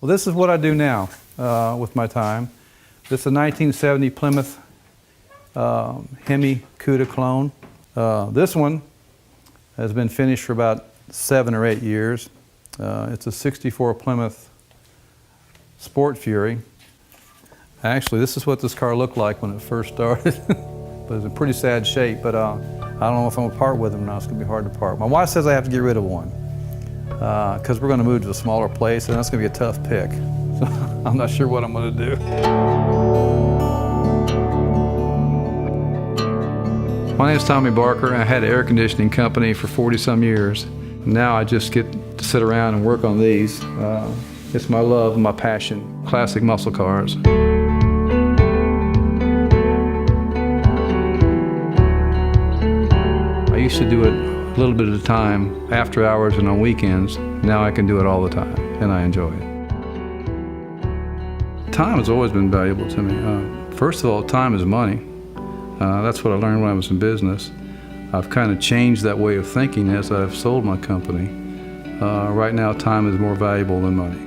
Well, this is what I do now with my time. This is a 1970 Plymouth Hemi Cuda clone. This one has been finished for about 7 or 8 years. It's a 64 Plymouth Sport Fury. Actually, this is what this car looked like when it first started. But it's in pretty sad shape, but I don't know if I'm gonna part with them or not. It's gonna be hard to part. My wife says I have to get rid of one because we're gonna move to a smaller place, and that's gonna be a tough pick. So I'm not sure what I'm gonna do. My name is Tommy Barker. I had an air conditioning company for 40-some years. Now I just get to sit around and work on these. It's my love and my passion, classic muscle cars. I used to do it a little bit at a time, after hours and on weekends. Now I can do it all the time, and I enjoy it. Time has always been valuable to me. First of all, time is money. That's what I learned when I was in business. I've kind of changed that way of thinking as I've sold my company. Right now, time is more valuable than money.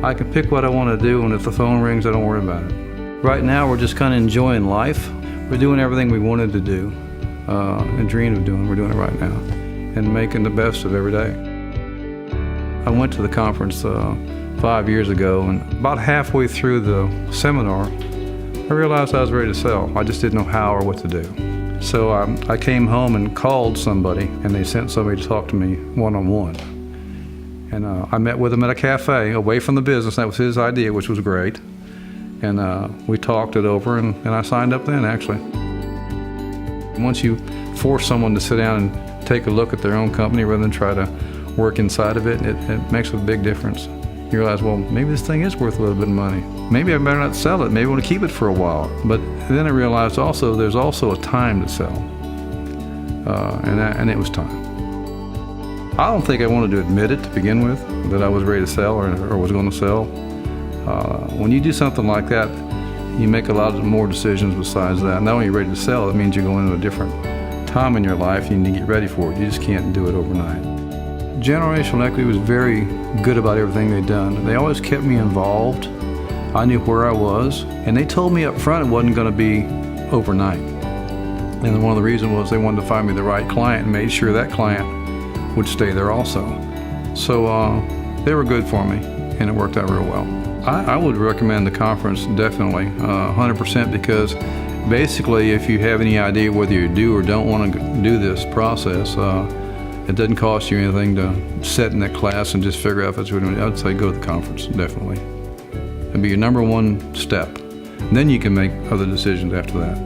I can pick what I want to do, and if the phone rings, I don't worry about it. Right now, we're just kind of enjoying life. We're doing everything we wanted to do and dreamed of doing. We're doing it right now and making the best of every day. I went to the conference 5 years ago, and about halfway through the seminar, I realized I was ready to sell. I just didn't know how or what to do. So I came home and called somebody, and they sent somebody to talk to me one-on-one. And I met with him at a cafe away from the business. That was his idea, which was great. And we talked it over, and I signed up then, actually. Once you force someone to sit down and take a look at their own company rather than try to work inside of it, it makes a big difference. You realize, well, maybe this thing is worth a little bit of money. Maybe I better not sell it. Maybe I want to keep it for a while. But then I realized also there's also a time to sell. And it was time. I don't think I wanted to admit it to begin with, that I was ready to sell or was going to sell. When you do something like that, you make a lot more decisions besides that. Now when you're ready to sell, it means you're going into a different time in your life. You need to get ready for it. You just can't do it overnight. Generational Equity was very good about everything they'd done. They always kept me involved. I knew where I was, and they told me up front it wasn't going to be overnight. And one of the reasons was they wanted to find me the right client and made sure that client would stay there also. So they were good for me, and it worked out real well. I would recommend the conference definitely, 100%, because basically if you have any idea whether you do or don't want to do this process, it doesn't cost you anything to sit in that class and just figure out if it's what I would say go to the conference, definitely. It'd be your number one step. And then you can make other decisions after that.